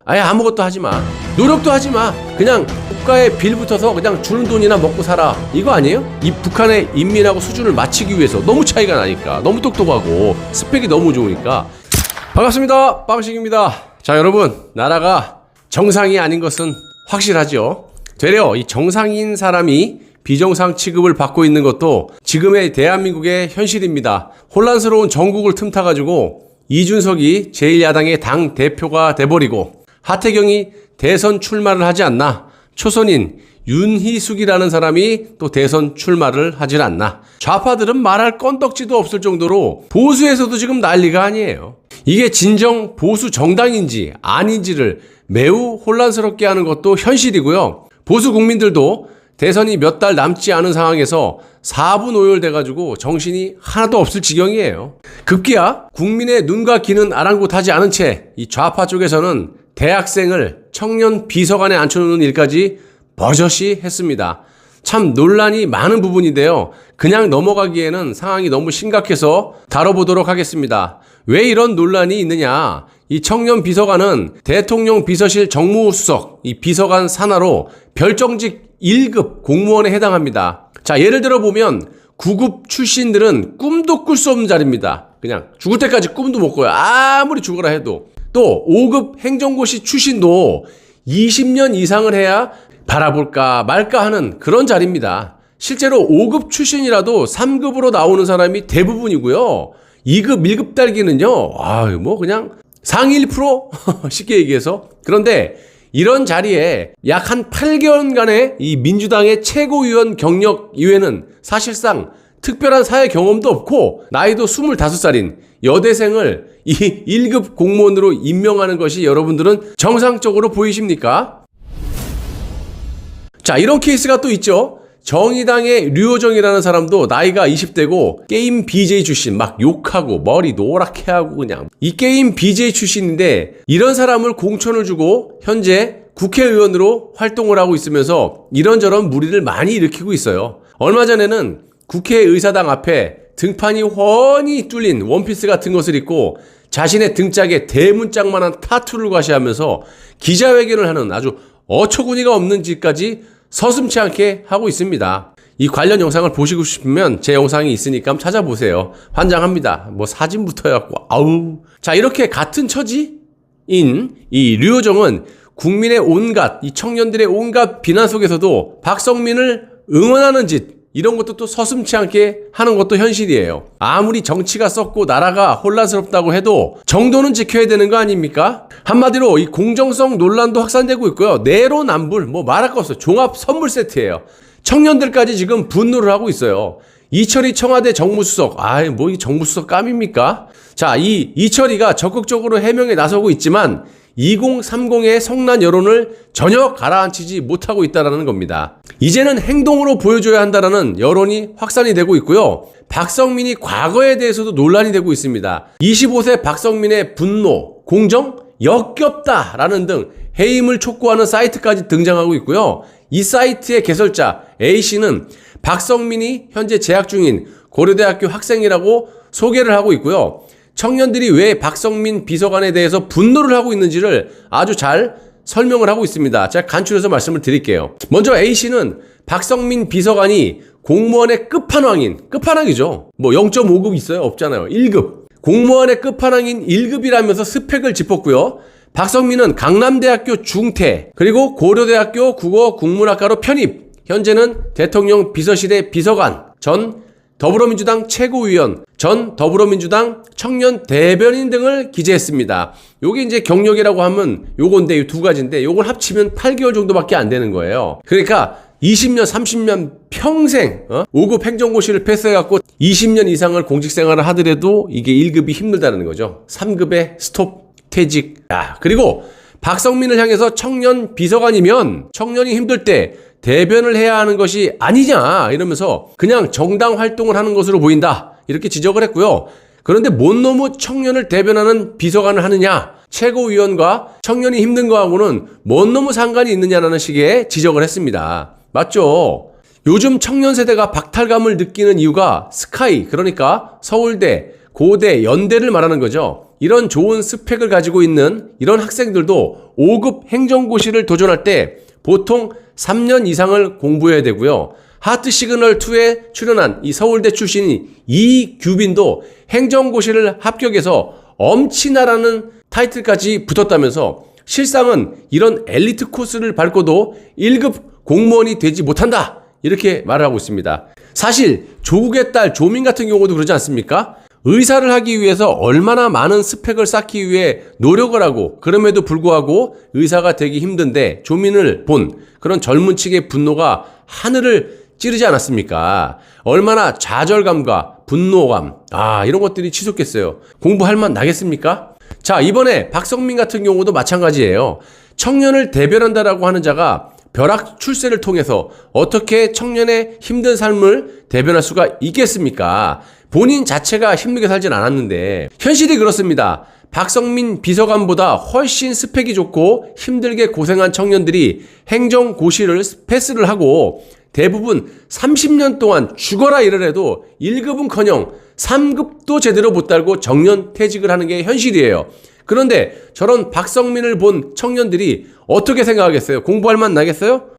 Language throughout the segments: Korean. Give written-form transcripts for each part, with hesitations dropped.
아예 아무것도 하지 마. 노력도 하지 마. 그냥 국가에 빌 붙어서 그냥 주는 돈이나 먹고 살아. 이거 아니에요? 이 북한의 인민하고 수준을 맞추기 위해서 너무 차이가 나니까. 너무 똑똑하고 스펙이 너무 좋으니까. 반갑습니다. 빵식입니다. 자, 여러분, 나라가 정상이 아닌 것은 확실하죠. 되려 이 정상인 사람이 비정상 취급을 받고 있는 것도 지금의 대한민국의 현실입니다. 혼란스러운 정국을 틈타가지고 이준석이 제1야당의 당 대표가 돼버리고 하태경이 대선 출마를 하지 않나, 초선인 윤희숙이라는 사람이 또 대선 출마를 하질 않나. 좌파들은 말할 건덕지도 없을 정도로 보수에서도 지금 난리가 아니에요. 이게 진정 보수 정당인지 아닌지를 매우 혼란스럽게 하는 것도 현실이고요. 보수 국민들도 대선이 몇 달 남지 않은 상황에서 4분 오열돼가지고 정신이 하나도 없을 지경이에요. 급기야 국민의 눈과 귀는 아랑곳하지 않은 채 이 좌파 쪽에서는 대학생을 청년 비서관에 앉혀놓는 일까지 버젓이 했습니다. 참 논란이 많은 부분인데요. 그냥 넘어가기에는 상황이 너무 심각해서 다뤄보도록 하겠습니다. 왜 이런 논란이 있느냐? 이 청년 비서관은 대통령 비서실 정무수석, 이 비서관 산하로 별정직 1급 공무원에 해당합니다. 자, 예를 들어 보면 9급 출신들은 꿈도 꿀 수 없는 자리입니다. 그냥 죽을 때까지 꿈도 못 꿔요. 아무리 죽어라 해도. 또 5급 행정고시 출신도 20년 이상을 해야 바라볼까 말까 하는 그런 자리입니다. 실제로 5급 출신이라도 3급으로 나오는 사람이 대부분이고요. 2급, 1급 달기는요, 뭐 그냥 상위 1%? 쉽게 얘기해서. 그런데 이런 자리에 약 한 8개월간의 이 민주당의 최고위원 경력 이외에는 사실상 특별한 사회 경험도 없고 나이도 25살인 여대생을 이 1급 공무원으로 임명하는 것이 여러분들은 정상적으로 보이십니까? 자, 이런 케이스가 또 있죠. 정의당의 류호정이라는 사람도 나이가 20대고 게임 BJ 출신, 막 욕하고 머리 노랗게 하고 그냥 이 게임 BJ 출신인데 이런 사람을 공천을 주고 현재 국회의원으로 활동을 하고 있으면서 이런저런 무리를 많이 일으키고 있어요. 얼마 전에는 국회의사당 앞에 등판이 훤히 뚫린 원피스 같은 것을 입고 자신의 등짝에 대문짝만한 타투를 과시하면서 기자회견을 하는 아주 어처구니가 없는 짓까지 서슴지 않게 하고 있습니다. 이 관련 영상을 보시고 싶으면 제 영상이 있으니까 한번 찾아보세요. 환장합니다. 뭐 사진부터 해갖고 아우. 자, 이렇게 같은 처지인 이 류호정은 국민의 온갖, 이 청년들의 온갖 비난 속에서도 박성민을 응원하는 짓, 이런 것도 또 서슴지 않게 하는 것도 현실이에요. 아무리 정치가 썩고 나라가 혼란스럽다고 해도 정도는 지켜야 되는 거 아닙니까? 한마디로 이 공정성 논란도 확산되고 있고요. 내로남불, 뭐 말할 거 없어요. 종합 선물 세트예요. 청년들까지 지금 분노를 하고 있어요. 이철희 청와대 정무수석, 뭐 이 정무수석 깜입니까? 자, 이 이철희가 적극적으로 해명에 나서고 있지만 2030의 성난 여론을 전혀 가라앉히지 못하고 있다는 겁니다. 이제는 행동으로 보여줘야 한다는 여론이 확산이 되고 있고요. 박성민이 과거에 대해서도 논란이 되고 있습니다. 25세 박성민의 분노, 공정, 역겹다라는 등 해임을 촉구하는 사이트까지 등장하고 있고요. 이 사이트의 개설자 A씨는 박성민이 현재 재학 중인 고려대학교 학생이라고 소개를 하고 있고요. 청년들이 왜 박성민 비서관에 대해서 분노를 하고 있는지를 아주 잘 설명을 하고 있습니다. 제가 간추려서 말씀을 드릴게요. 먼저 A씨는 박성민 비서관이 공무원의 끝판왕이죠. 뭐 0.5급 있어요? 없잖아요. 1급. 공무원의 끝판왕인 1급이라면서 스펙을 짚었고요. 박성민은 강남대학교 중퇴, 그리고 고려대학교 국어국문학과로 편입, 현재는 대통령 비서실의 비서관, 전 더불어민주당 최고위원, 전 더불어민주당 청년 대변인 등을 기재했습니다. 요게 이제 경력이라고 하면 요건데, 이 두 가지인데 요걸 합치면 8개월 정도밖에 안 되는 거예요. 그러니까 20년, 30년 평생 5급 행정고시를 패스해갖고 20년 이상을 공직생활을 하더라도 이게 1급이 힘들다는 거죠. 3급에 스톱, 퇴직. 그리고 박성민을 향해서 청년 비서관이면 청년이 힘들 때 대변을 해야 하는 것이 아니냐 이러면서 그냥 정당 활동을 하는 것으로 보인다, 이렇게 지적을 했고요. 그런데 뭔 놈의 청년을 대변하는 비서관을 하느냐, 최고위원과 청년이 힘든 거하고는 뭔 놈의 상관이 있느냐라는 식의 지적을 했습니다. 맞죠? 요즘 청년 세대가 박탈감을 느끼는 이유가 스카이, 그러니까 서울대, 고대, 연대를 말하는 거죠. 이런 좋은 스펙을 가지고 있는 이런 학생들도 5급 행정고시를 도전할 때 보통 3년 이상을 공부해야 되고요. 하트 시그널 2에 출연한 이 서울대 출신인 이규빈도 행정고시를 합격해서 엄친아라는 타이틀까지 붙었다면서 실상은 이런 엘리트 코스를 밟고도 1급 공무원이 되지 못한다, 이렇게 말을 하고 있습니다. 사실 조국의 딸 조민 같은 경우도 그러지 않습니까? 의사를 하기 위해서 얼마나 많은 스펙을 쌓기 위해 노력을 하고 그럼에도 불구하고 의사가 되기 힘든데 조민을 본 그런 젊은 층의 분노가 하늘을 찌르지 않았습니까? 얼마나 좌절감과 분노감, 이런 것들이 치솟겠어요. 공부할 만 나겠습니까? 자, 이번에 박성민 같은 경우도 마찬가지예요. 청년을 대변한다라고 하는 자가 벼락 출세를 통해서 어떻게 청년의 힘든 삶을 대변할 수가 있겠습니까? 본인 자체가 힘들게 살진 않았는데 현실이 그렇습니다. 박성민 비서관보다 훨씬 스펙이 좋고 힘들게 고생한 청년들이 행정고시를 패스를 하고 대부분 30년 동안 죽어라 이러래도 1급은커녕 3급도 제대로 못 달고 정년퇴직을 하는 게 현실이에요. 그런데 저런 박성민을 본 청년들이 어떻게 생각하겠어요? 공부할 만 나겠어요?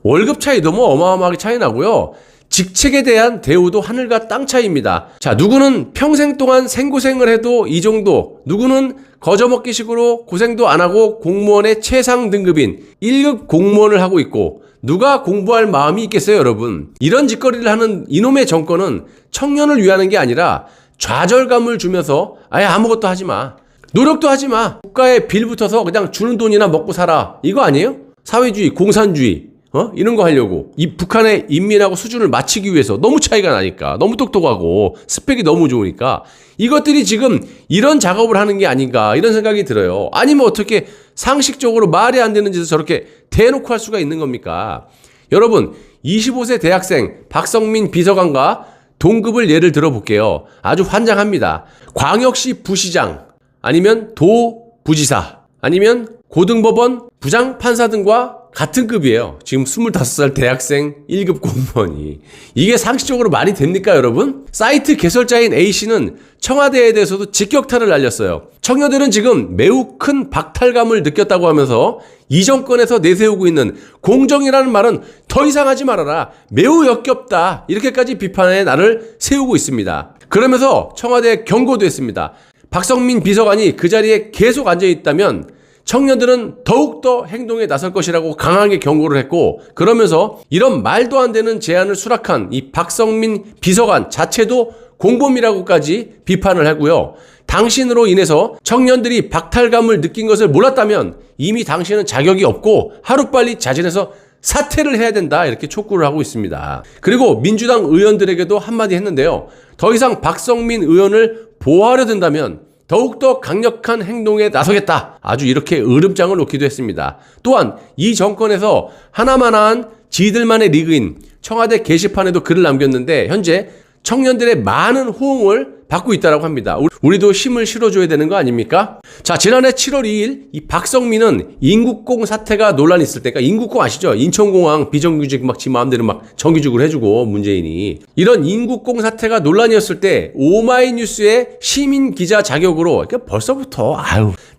월급 차이도 뭐 어마어마하게 차이 나고요. 직책에 대한 대우도 하늘과 땅 차이입니다. 자, 누구는 평생 동안 생고생을 해도 이 정도, 누구는 거저먹기식으로 고생도 안 하고 공무원의 최상 등급인 1급 공무원을 하고 있고, 누가 공부할 마음이 있겠어요, 여러분? 이런 짓거리를 하는 이놈의 정권은 청년을 위하는 게 아니라 좌절감을 주면서 아예 아무것도 하지 마, 노력도 하지 마, 국가에 빌 붙어서 그냥 주는 돈이나 먹고 살아, 이거 아니에요? 사회주의, 공산주의 이런 거 하려고 이 북한의 인민하고 수준을 맞추기 위해서 너무 차이가 나니까, 너무 똑똑하고 스펙이 너무 좋으니까 이것들이 지금 이런 작업을 하는 게 아닌가, 이런 생각이 들어요. 아니면 어떻게 상식적으로 말이 안 되는 짓을 저렇게 대놓고 할 수가 있는 겁니까? 여러분, 25세 대학생 박성민 비서관과 동급을 예를 들어볼게요. 아주 환장합니다. 광역시 부시장, 아니면 도부지사, 아니면 고등법원 부장판사 등과 같은 급이에요. 지금 25살 대학생 1급 공무원이. 이게 상식적으로 말이 됩니까, 여러분? 사이트 개설자인 A씨는 청와대에 대해서도 직격탄을 날렸어요. 청년들은 지금 매우 큰 박탈감을 느꼈다고 하면서 이 정권에서 내세우고 있는 공정이라는 말은 더 이상 하지 말아라, 매우 역겹다, 이렇게까지 비판의 날을 세우고 있습니다. 그러면서 청와대에 경고도 했습니다. 박성민 비서관이 그 자리에 계속 앉아있다면 청년들은 더욱더 행동에 나설 것이라고 강하게 경고를 했고, 그러면서 이런 말도 안 되는 제안을 수락한 이 박성민 비서관 자체도 공범이라고까지 비판을 하고요. 당신으로 인해서 청년들이 박탈감을 느낀 것을 몰랐다면 이미 당신은 자격이 없고 하루빨리 자진해서 사퇴를 해야 된다, 이렇게 촉구를 하고 있습니다. 그리고 민주당 의원들에게도 한마디 했는데요. 더 이상 박성민 의원을 보호하려 든다면 더욱더 강력한 행동에 나서겠다, 아주 이렇게 으름장을 놓기도 했습니다. 또한 이 정권에서 하나만한 지들만의 리그인 청와대 게시판에도 글을 남겼는데 현재 청년들의 많은 호응을 받고 있다고 합니다. 우리도 힘을 실어줘야 되는 거 아닙니까? 자, 지난해 7월 2일 이 박성민은 인국공 사태가 논란이 있을 때, 그러니까 인국공 아시죠? 인천공항 비정규직 막 지 마음대로 막 정규직을 해주고 문재인이, 이런 인국공 사태가 논란이었을 때 오마이뉴스의 시민 기자 자격으로, 그러니까 벌써부터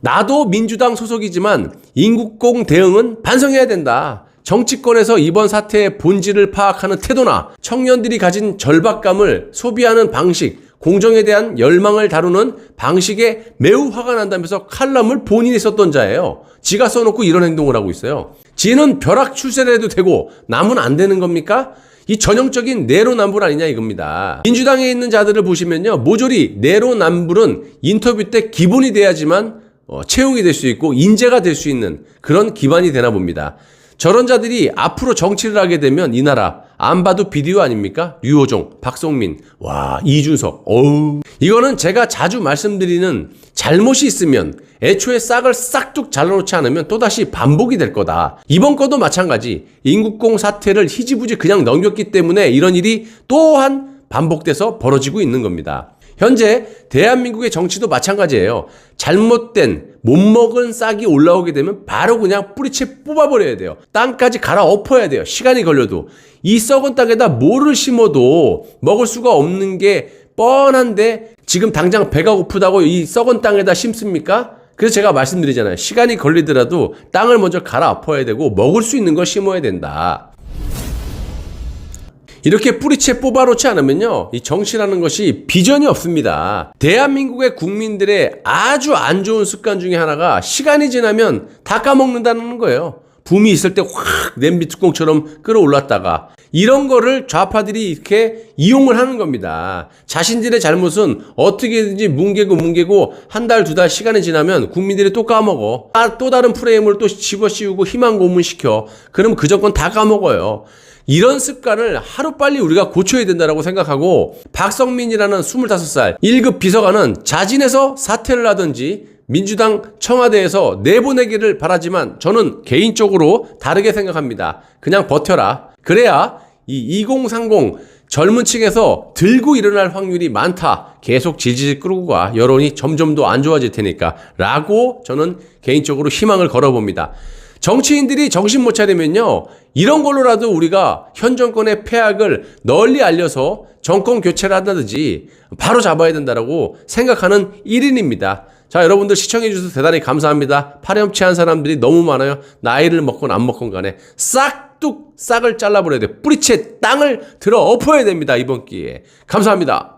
나도 민주당 소속이지만 인국공 대응은 반성해야 된다, 정치권에서 이번 사태의 본질을 파악하는 태도나 청년들이 가진 절박감을 소비하는 방식, 공정에 대한 열망을 다루는 방식에 매우 화가 난다면서 칼럼을 본인이 썼던 자예요. 지가 써놓고 이런 행동을 하고 있어요. 지는 벼락 출세를 해도 되고 남은 안 되는 겁니까? 이 전형적인 내로남불 아니냐 이겁니다. 민주당에 있는 자들을 보시면요, 모조리 내로남불은 인터뷰 때 기본이 돼야지만 채용이 될 수 있고 인재가 될 수 있는 그런 기반이 되나 봅니다. 저런 자들이 앞으로 정치를 하게 되면 이 나라 안 봐도 비디오 아닙니까? 류호정, 박성민, 와, 이준석. 이거는 제가 자주 말씀드리는, 잘못이 있으면 애초에 싹을 싹둑 잘라놓지 않으면 또다시 반복이 될 거다. 이번 거도 마찬가지. 인국공 사태를 희지부지 그냥 넘겼기 때문에 이런 일이 또한 반복돼서 벌어지고 있는 겁니다. 현재 대한민국의 정치도 마찬가지예요. 잘못된 못 먹은 싹이 올라오게 되면 바로 그냥 뿌리채 뽑아버려야 돼요. 땅까지 갈아엎어야 돼요. 시간이 걸려도. 이 썩은 땅에다 뭐를 심어도 먹을 수가 없는 게 뻔한데 지금 당장 배가 고프다고 이 썩은 땅에다 심습니까? 그래서 제가 말씀드리잖아요. 시간이 걸리더라도 땅을 먼저 갈아엎어야 되고 먹을 수 있는 걸 심어야 된다. 이렇게 뿌리채 뽑아놓지 않으면요, 이 정치라는 것이 비전이 없습니다. 대한민국의 국민들의 아주 안 좋은 습관 중에 하나가 시간이 지나면 다 까먹는다는 거예요. 붐이 있을 때 확 냄비 뚜껑처럼 끌어올랐다가 이런 거를 좌파들이 이렇게 이용을 하는 겁니다. 자신들의 잘못은 어떻게든지 뭉개고 한 달, 두 달 시간이 지나면 국민들이 또 까먹어. 또 다른 프레임을 또 집어씌우고 희망 고문시켜. 그러면 그 정권 다 까먹어요. 이런 습관을 하루빨리 우리가 고쳐야 된다고 생각하고 박성민이라는 25살 1급 비서관은 자진해서 사퇴를 하든지 민주당 청와대에서 내보내기를 바라지만 저는 개인적으로 다르게 생각합니다. 그냥 버텨라. 그래야 이 2030 젊은 층에서 들고 일어날 확률이 많다. 계속 질질 끌고 가. 여론이 점점 더 안 좋아질 테니까. 라고 저는 개인적으로 희망을 걸어봅니다. 정치인들이 정신 못 차리면요, 이런 걸로라도 우리가 현 정권의 폐악을 널리 알려서 정권 교체를 한다든지 바로 잡아야 된다라고 생각하는 1인입니다. 자, 여러분들 시청해주셔서 대단히 감사합니다. 파렴치한 사람들이 너무 많아요. 나이를 먹건 안 먹건 간에 싹둑 싹을 잘라버려야 돼. 뿌리채 땅을 들어 엎어야 됩니다. 이번 기회에. 감사합니다.